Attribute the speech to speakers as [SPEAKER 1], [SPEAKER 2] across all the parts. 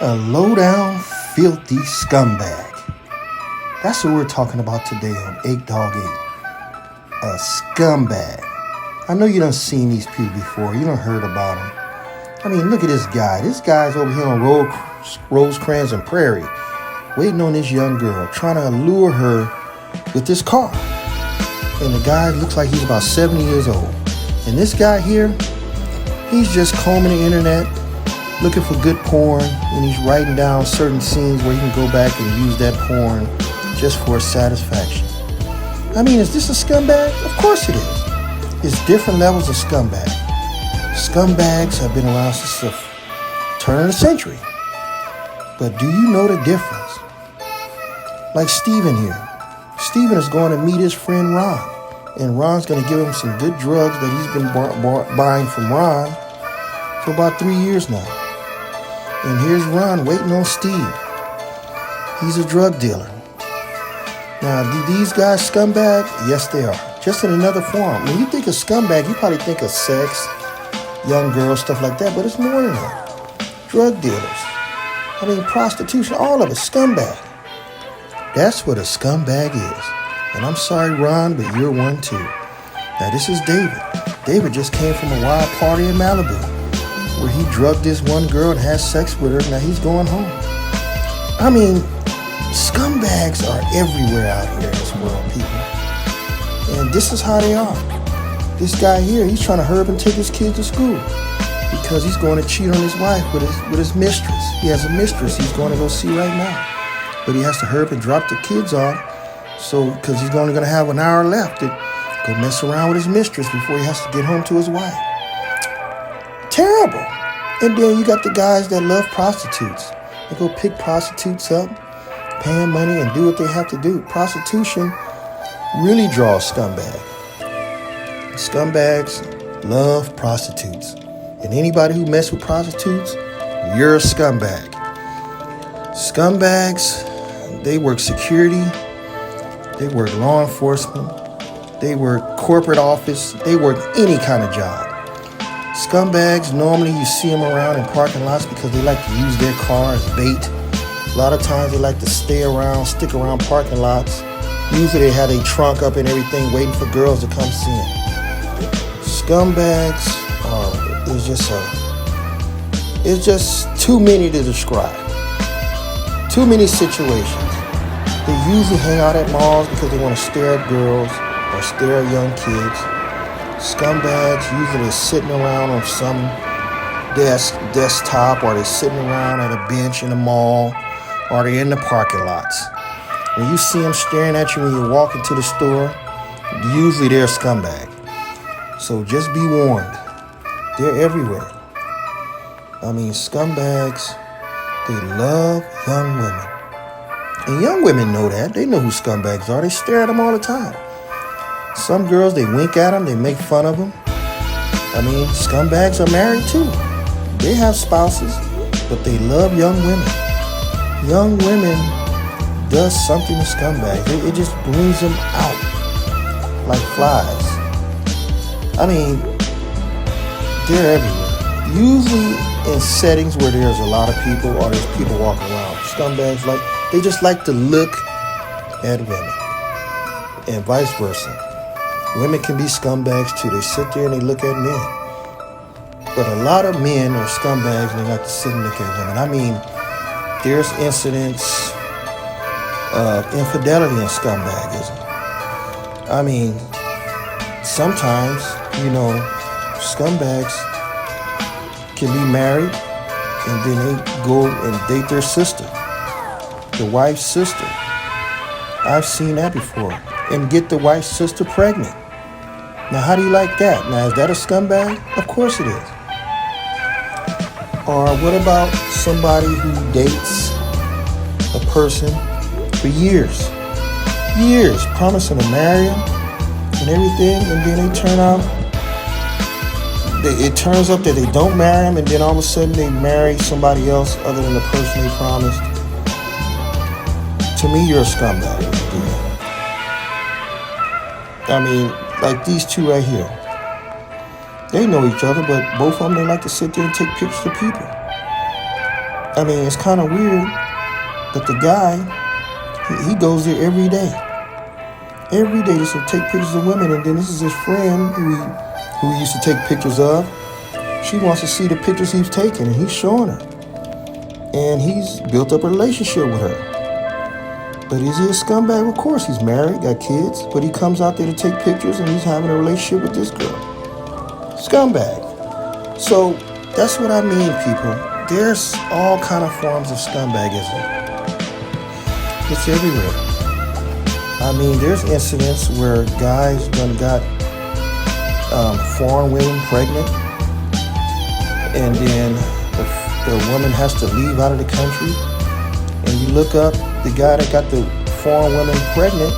[SPEAKER 1] A low-down, filthy scumbag. That's what we're talking about today on 8 Dog 8. A scumbag. I know you done seen these people before. You done heard about them. I mean, look at this guy. This guy's over here on Rosecrans and Prairie, waiting on this young girl, trying to allure her with this car. And the guy looks like he's about 70 years old. And this guy here, he's just combing the internet, looking for good porn, and he's writing down certain scenes where he can go back and use that porn just for satisfaction. I mean, is this a scumbag? Of course it is. It's different levels of scumbag. Scumbags have been around since the turn of the century. But do you know the difference? Like Steven here. Steven is going to meet his friend Ron. And Ron's going to give him some good drugs that he's been buying from Ron for about 3 years now. And here's Ron waiting on Steve. He's a drug dealer. Now, do these guys scumbag? Yes, they are. Just in another form. When you think of scumbag, you probably think of sex, young girls, stuff like that. But it's more than that. Drug dealers. I mean, prostitution, all of it. Scumbag. That's what a scumbag is. And I'm sorry, Ron, but you're one too. Now, this is David. David just came from a wild party in Malibu where he drugged this one girl and had sex with her. Now he's going home. I mean, scumbags are everywhere out here in this world, people. And this is how they are. This guy here, he's trying to hurry up and take his kid to school because he's going to cheat on his wife with his mistress. He has a mistress he's going to go see right now. But he has to hurry up and drop the kids off because he's only going to have an hour left to go mess around with his mistress before he has to get home to his wife. Terrible. And then you got the guys that love prostitutes. They go pick prostitutes up, pay them money, and do what they have to do. Prostitution really draws scumbag. Scumbags love prostitutes. And anybody who messes with prostitutes, you're a scumbag. Scumbags, they work security, they work law enforcement, they work corporate office, they work any kind of job. Scumbags, normally you see them around in parking lots because they like to use their car as bait. A lot of times they like to stick around parking lots. Usually they have their trunk up and everything waiting for girls to come see them. Scumbags it's just too many to describe. Too many situations. They usually hang out at malls because they want to stare at girls or stare at young kids. Scumbags usually sitting around on some desktop, or they're sitting around at a bench in the mall, or they're in the parking lots. When you see them staring at you when you walk into the store, usually they're a scumbag. So just be warned. They're everywhere. I mean, scumbags, they love young women. And young women know that. They know who scumbags are. They stare at them all the time. Some girls, they wink at them. They make fun of them. I mean, scumbags are married too. They have spouses, but they love young women. Young women does something to scumbags. It just brings them out like flies. I mean, they're everywhere. Usually in settings where there's a lot of people or there's people walking around. Scumbags, they just like to look at women. And vice versa. Women can be scumbags too. They sit there and they look at men. But a lot of men are scumbags and they like to sit and look at women. I mean, there's incidents of infidelity and scumbagism. I mean, sometimes, scumbags can be married and then they go and date their sister, the wife's sister. I've seen that before. And get the wife's sister pregnant. Now, how do you like that? Now, is that a scumbag? Of course it is. Or what about somebody who dates a person for years, promising to marry him and everything, and then it turns up that they don't marry him, and then all of a sudden they marry somebody else other than the person they promised? To me, you're a scumbag. I mean, like these two right here. They know each other, but both of them, they like to sit there and take pictures of people. I mean, it's kind of weird that the guy, he goes there every day. Every day just to take pictures of women. And then this is his friend who he used to take pictures of. She wants to see the pictures he's taking, and he's showing her. And he's built up a relationship with her. But is he a scumbag? Of course, he's married, got kids, but he comes out there to take pictures, and he's having a relationship with this girl. Scumbag. So that's what I mean, people. There's all kind of forms of scumbagism. It's everywhere. I mean, there's incidents where guys done got foreign women pregnant, and then the woman has to leave out of the country, and you look up the guy that got the foreign woman pregnant,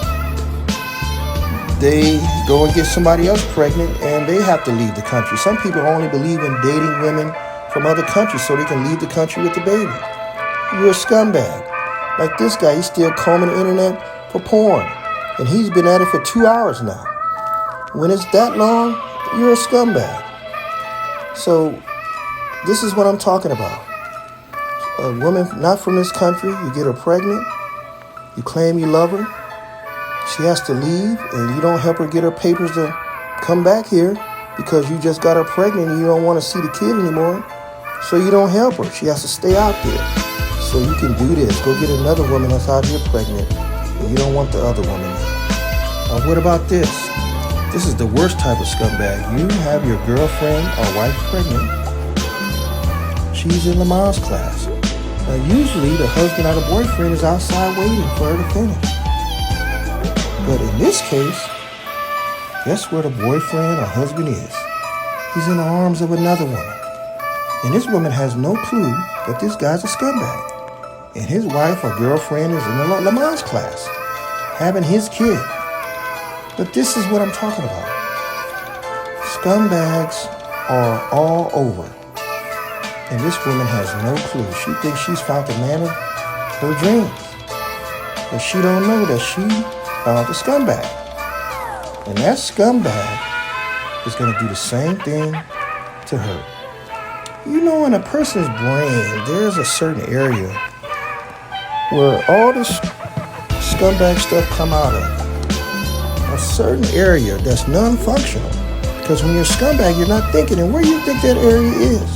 [SPEAKER 1] they go and get somebody else pregnant, and they have to leave the country. Some people only believe in dating women from other countries so they can leave the country with the baby. You're a scumbag. Like this guy, he's still combing the internet for porn, and he's been at it for 2 hours now. When it's that long, you're a scumbag. So this is what I'm talking about. A woman not from this country, you get her pregnant, you claim you love her, she has to leave, and you don't help her get her papers to come back here because you just got her pregnant and you don't want to see the kid anymore, so you don't help her. She has to stay out there. So you can do this. Go get another woman that's out here pregnant, and you don't want the other woman there. Now, what about this? This is the worst type of scumbag. You have your girlfriend or wife pregnant. She's in Lamar's class. Now, usually the husband or the boyfriend is outside waiting for her to finish. But in this case, guess where the boyfriend or husband is? He's in the arms of another woman. And this woman has no clue that this guy's a scumbag. And his wife or girlfriend is in the Lamar's class, having his kid. But this is what I'm talking about. Scumbags are all over. And this woman has no clue. She thinks she's found the man of her dreams. But she don't know that she found a scumbag. And that scumbag is going to do the same thing to her. You know, in a person's brain, there's a certain area where all this scumbag stuff come out of. A certain area that's non-functional. Because when you're a scumbag, you're not thinking. And where do you think that area is?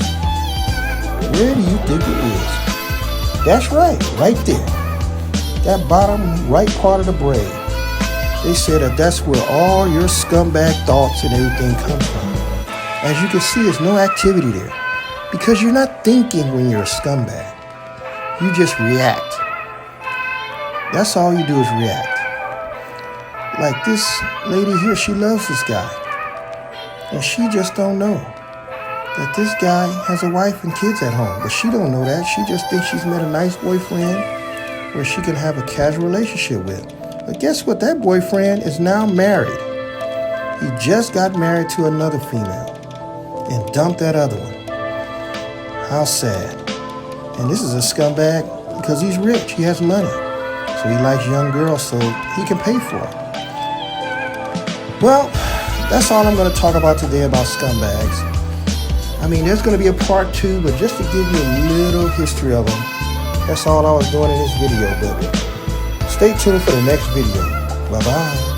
[SPEAKER 1] Where do you think it is? That's right there. That bottom right part of the brain. They say that that's where all your scumbag thoughts and everything come from. As you can see, there's no activity there. Because you're not thinking when you're a scumbag. You just react. That's all you do is react. Like this lady here, she loves this guy. And she just don't know that this guy has a wife and kids at home. But she don't know that. She just thinks she's met a nice boyfriend where she can have a casual relationship with. But guess what? That boyfriend is now married. He just got married to another female and dumped that other one. How sad. And this is a scumbag because he's rich. He has money. So he likes young girls so he can pay for it. Well, that's all I'm going to talk about today about scumbags. I mean, there's going to be a part 2, but just to give you a little history of them, that's all I was doing in this video. But stay tuned for the next video. Bye-bye.